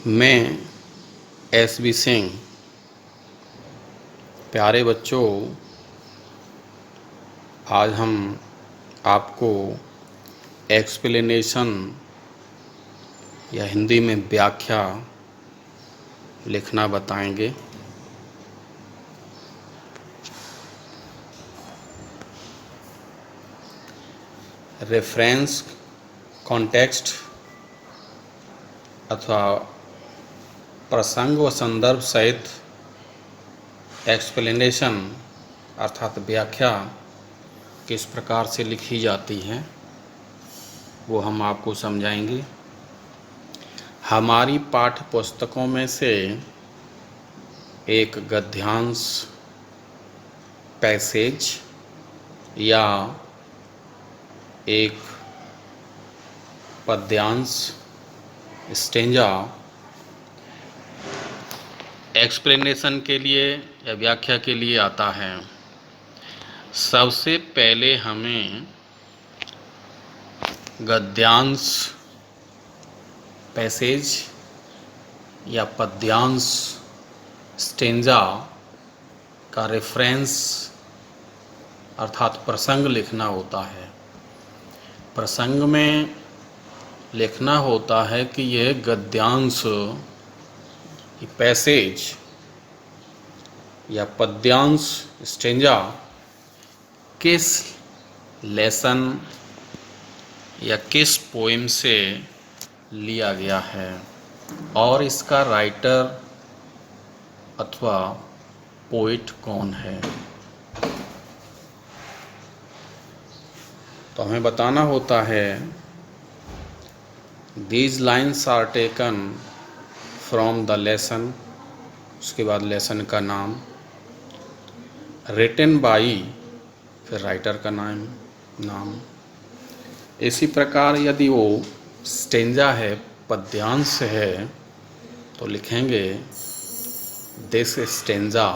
मैं एस.बी. सिंह। प्यारे बच्चों, आज हम आपको एक्सप्लेनेशन या हिंदी में व्याख्या लिखना बताएंगे। रेफरेंस, कॉन्टेक्स्ट अथवा प्रसंग व संदर्भ सहित एक्सप्लेनेशन अर्थात व्याख्या किस प्रकार से लिखी जाती है वो हम आपको समझाएंगे। हमारी पाठ्य पुस्तकों में से एक गद्यांश, पैसेज या एक पद्यांश, स्टेंजा एक्सप्लेनेशन के लिए या व्याख्या के लिए आता है। सबसे पहले हमें गद्यांश, पैसेज या पद्यांश, स्टेंजा का रेफरेंस अर्थात प्रसंग लिखना होता है। प्रसंग में लिखना होता है कि यह गद्यांश, पैसेज या पद्यांश, स्टेंजा किस लेसन या किस पोएम से लिया गया है और इसका राइटर अथवा पोइट कौन है। तो हमें बताना होता है these lines are taken from the lesson, उसके बाद लेसन का नाम, रिटन बाई, फिर राइटर का नाम। इसी प्रकार यदि वो स्टेंजा है, पद्यांश है, तो लिखेंगे this stanza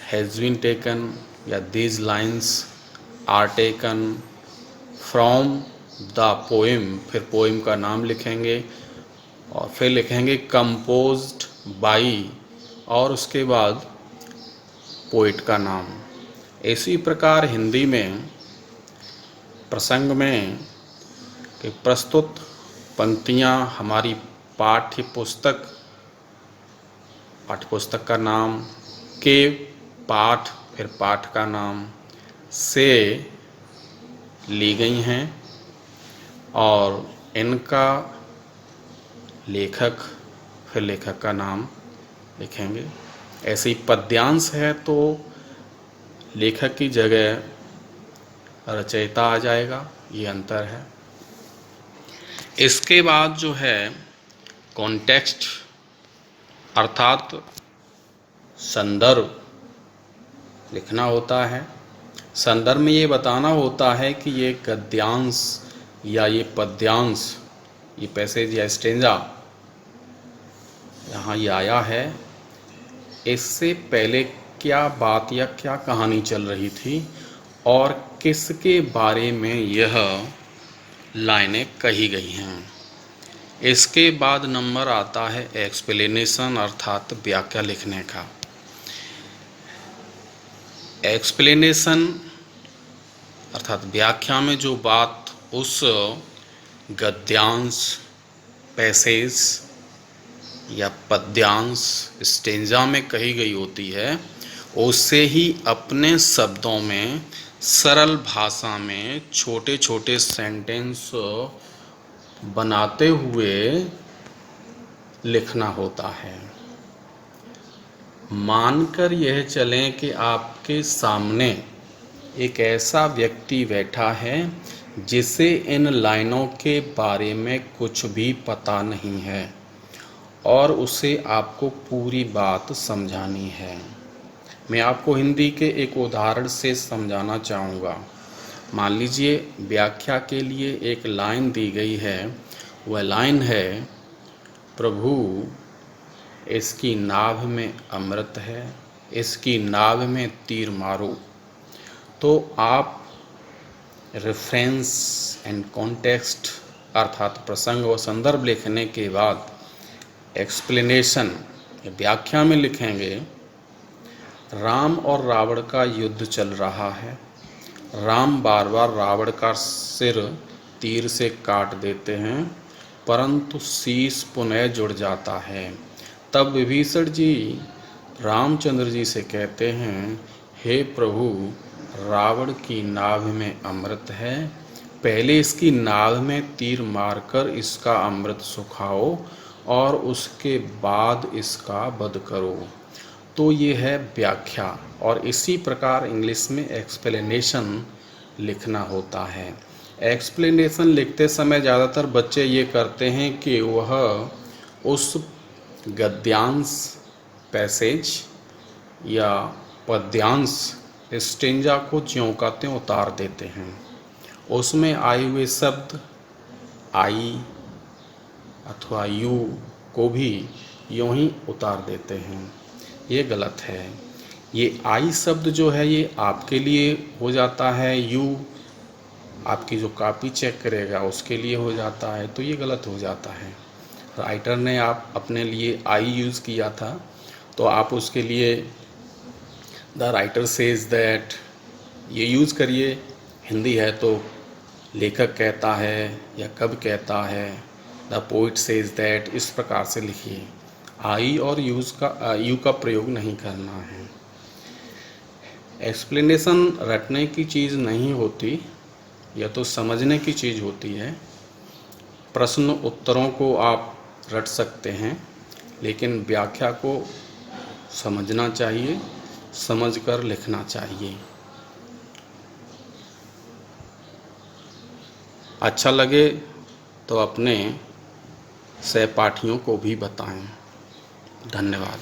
has been taken या these lines are taken from the poem, फिर पोएम का नाम लिखेंगे और फिर लिखेंगे कंपोज्ड बाई और उसके बाद पोइट का नाम। इसी प्रकार हिंदी में प्रसंग में कि प्रस्तुत पंक्तियाँ हमारी पाठ्यपुस्तक का नाम के पाठ, फिर पाठ का नाम से ली गई हैं और इनका लेखक, फिर लेखक का नाम लिखेंगे। ऐसे ही पद्यांश है तो लेखक की जगह रचयिता आ जाएगा, ये अंतर है। इसके बाद जो है कॉन्टेक्स्ट अर्थात संदर्भ लिखना होता है। संदर्भ में ये बताना होता है कि ये गद्यांश या ये पद्यांश, ये पैसेज या स्टेंजा यहाँ ये आया है, इससे पहले क्या बात या क्या कहानी चल रही थी और किसके बारे में यह लाइनें कही गई हैं। इसके बाद नंबर आता है एक्सप्लेनेशन अर्थात व्याख्या लिखने का। एक्सप्लेनेशन अर्थात व्याख्या में जो बात उस गद्यांश, पैसेज या पद्यांश, स्टेंजा में कही गई होती है, उससे ही अपने शब्दों में सरल भाषा में छोटे छोटे सेंटेंस बनाते हुए लिखना होता है। मानकर यह चलें कि आपके सामने एक ऐसा व्यक्ति बैठा है जिसे इन लाइनों के बारे में कुछ भी पता नहीं है और उसे आपको पूरी बात समझानी है। मैं आपको हिंदी के एक उदाहरण से समझाना चाहूँगा। मान लीजिए व्याख्या के लिए एक लाइन दी गई है, वह लाइन है प्रभु इसकी नाभ में अमृत है, इसकी नाभ में तीर मारो। तो आप रेफरेंस एंड कॉन्टेक्स्ट अर्थात प्रसंग व संदर्भ लिखने के बाद एक्सप्लेनेशन व्याख्या में लिखेंगे, राम और रावण का युद्ध चल रहा है। राम बार बार रावण का सिर तीर से काट देते हैं, परंतु शीश पुनः जुड़ जाता है। तब विभीषण जी रामचंद्र जी से कहते हैं, हे प्रभु, रावण की नाभ में अमृत है, पहले इसकी नाभ में तीर मारकर इसका अमृत सुखाओ और उसके बाद इसका वध करो। तो ये है व्याख्या, और इसी प्रकार इंग्लिश में एक्सप्लेनेशन लिखना होता है। एक्सप्लेनेशन लिखते समय ज़्यादातर बच्चे ये करते हैं कि वह उस गद्यांश, पैसेज या पद्यांश, स्टेंजा को ज्यों का त्यों उतार देते हैं। उसमें आए हुए शब्द आई अथवा यू को भी यूं ही उतार देते हैं। ये गलत है। ये आई शब्द जो है ये आपके लिए हो जाता है, यू आपकी जो कॉपी चेक करेगा उसके लिए हो जाता है, तो ये गलत हो जाता है। राइटर ने आप अपने लिए आई यूज़ किया था, तो आप उसके लिए द राइटर सेज दैट ये यूज़ करिए। हिंदी है तो लेखक कहता है या कब कहता है, द पोइट सेज दैट, इस प्रकार से लिखिए। आई और यू का प्रयोग नहीं करना है। एक्सप्लेनेशन रटने की चीज़ नहीं होती, यह तो समझने की चीज़ होती है। प्रश्न उत्तरों को आप रट सकते हैं, लेकिन व्याख्या को समझना चाहिए, समझकर लिखना चाहिए। अच्छा लगे तो अपने सहपाठियों को भी बताएं। धन्यवाद।